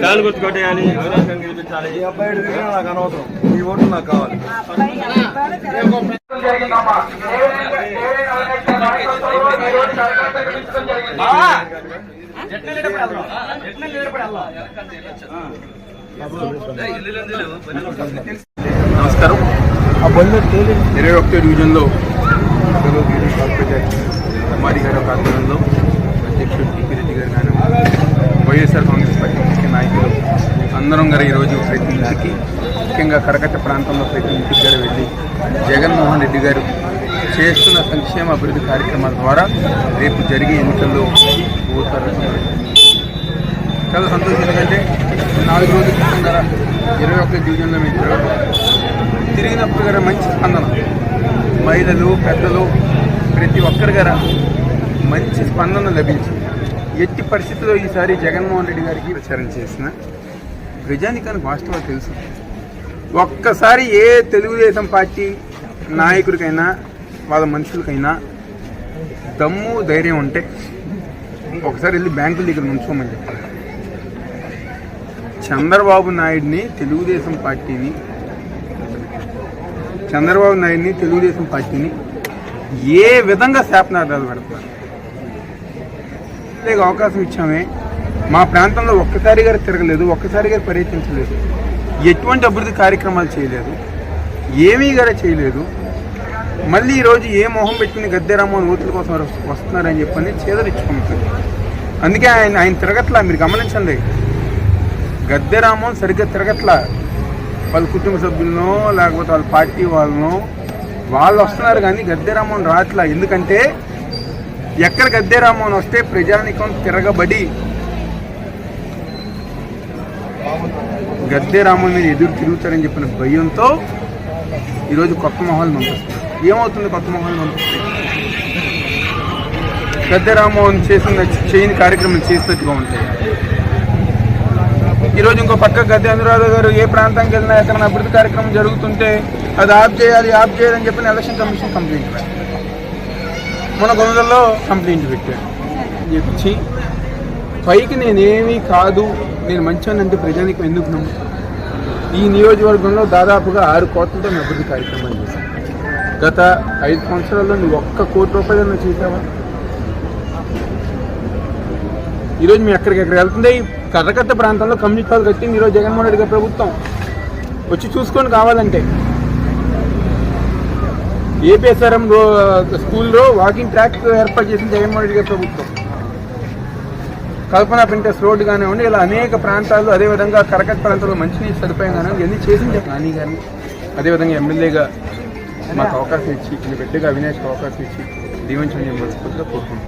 Fan గుర్తు కొట్టేయాలి, గెలిపించాలి. ఈ అబ్బాయి నాకు అనవసరం, ఈ ఓటు నాకు కావాలి. నమస్కారం. 21వ డివిజన్లో కుమారి గారి ఒక ఆధ్వర్యంలో అధ్యక్షుడు టీపీ రెడ్డి గారు కానీ వైఎస్ఆర్ కాంగ్రెస్ పార్టీ ముఖ్య నాయకులు అందరం గారు ఈరోజు ప్రతి ఇంటికి, ముఖ్యంగా కరకట్ట ప్రాంతంలో ప్రతి ఇంటికి గారు వెళ్ళి జగన్మోహన్ రెడ్డి గారు చేస్తున్న సంక్షేమ అభివృద్ధి కార్యక్రమాల ద్వారా రేపు జరిగే ఎన్నికల్లో ఓటారు. చాలా సంతోషం. ఎందుకంటే 4 రోజుల క్రితం గారా 21వ డివిజన్లో మేము తిరిగినప్పుడు గారా మంచి స్పందన, మహిళలు పెద్దలు ప్రతి ఒక్కరి గారా మంచి స్పందన లభించి ఎట్టి పరిస్థితుల్లో ఈసారి జగన్మోహన్ రెడ్డి గారికి ప్రచారం చేసిన ప్రజానికానికి వాస్తవాలు తెలుసు. ఒక్కసారి ఏ తెలుగుదేశం పార్టీ నాయకుడికైనా వాళ్ళ మనుషులకైనా దమ్ము ధైర్యం ఉంటే ఒకసారి వెళ్ళి బ్యాంకుల దగ్గర నుంచోమని చెప్పాలి. చంద్రబాబు నాయుడిని తెలుగుదేశం పార్టీని ఏ విధంగా శాపనార్థాలు పెడతారు? లేక అవకాశం ఇచ్చామే, మా ప్రాంతంలో ఒక్కసారిగా తిరగలేదు, ఒక్కసారిగా పర్యటించలేదు, ఎటువంటి అభివృద్ధి కార్యక్రమాలు చేయలేదు, ఏమీ గారే చేయలేదు. మళ్ళీ ఈరోజు ఏ మొహం పెట్టుకుని గద్దె రామ్మోహన్ ఓట్ల కోసం వస్తున్నారని చెప్పని చేదరించుకుంటుంది. అందుకే ఆయన తిరగట్లా. మీరు గమనించండి, గద్దె రామ్మోహన్ సరిగ్గా తిరగట్లా. వాళ్ళ కుటుంబ సభ్యులను లేకపోతే వాళ్ళ పార్టీ వాళ్ళు వస్తున్నారు కానీ గద్దె రామ్మోహన్ రాట్లా. ఎందుకంటే ఎక్కడ గద్దె రామ్మోహన్ వస్తే ప్రజానికం తిరగబడి గద్దె రామ్మోహన్ మీద ఎదురు తిరుగుతారని చెప్పిన భయంతో ఈరోజు కొత్త మొహాలు పంపిస్తారు. ఏమవుతుంది కొత్త మొహాలు పంపిస్తే? గద్దె రామ్మోహన్ చేయని కార్యక్రమం చేసినట్టుగా ఉంటాయి. ఈరోజు ఇంకో పక్క గద్దె అనురాధ గారు ఏ ప్రాంతానికి వెళ్ళినా ఎక్కడైనా అభివృద్ధి కార్యక్రమం జరుగుతుంటే అది ఆఫ్ చేయాలని చెప్పిన ఎలక్షన్ కమిషన్ కంప్లైంట్ పెట్టారు. మన గొంతుల్లో కంప్లైంట్ పెట్టారు. చెప్పి పైకి నేనేమీ కాదు, నేను మంచిగా అంటే ప్రజానికి ఎందుకు నమ్ముతాను? ఈ నియోజకవర్గంలో దాదాపుగా 6 కోట్లతో నేను అభివృద్ధి కార్యక్రమాలు చేశాను. గత 5 సంవత్సరాల్లో నువ్వు 1 కోటి రూపాయలు చేసావా? ఈరోజు మేము ఎక్కడికెక్కడ వెళ్తుంది? కర్రకట్ట ప్రాంతంలో కమ్యూనిటీ హాల్ కట్టింది ఈరోజు జగన్మోహన్ రెడ్డి గారి ప్రభుత్వం. వచ్చి చూసుకొని కావాలంటే ఏపీఎస్ఆర్ఎం స్కూల్లో వాకింగ్ ట్రాక్ ఏర్పాటు చేసిన జగన్మోహన్ రెడ్డి గారి ప్రభుత్వం. కల్పన పింటెస్ రోడ్డు కానివ్వండి, ఇలా అనేక ప్రాంతాల్లో, అదేవిధంగా కరకట్ట ప్రాంతాల్లో మంచినీటి సదుపాయం కానివ్వండి, ఇవన్నీ చేసింది నాని కానీ. అదేవిధంగా ఎమ్మెల్యేగా మాకు అవకాశం ఇచ్చి, బిడ్డగా అవినాష్కి అవకాశం ఇచ్చి దీవించమని మనస్ఫూర్తిగా కోరుకుంటున్నాం.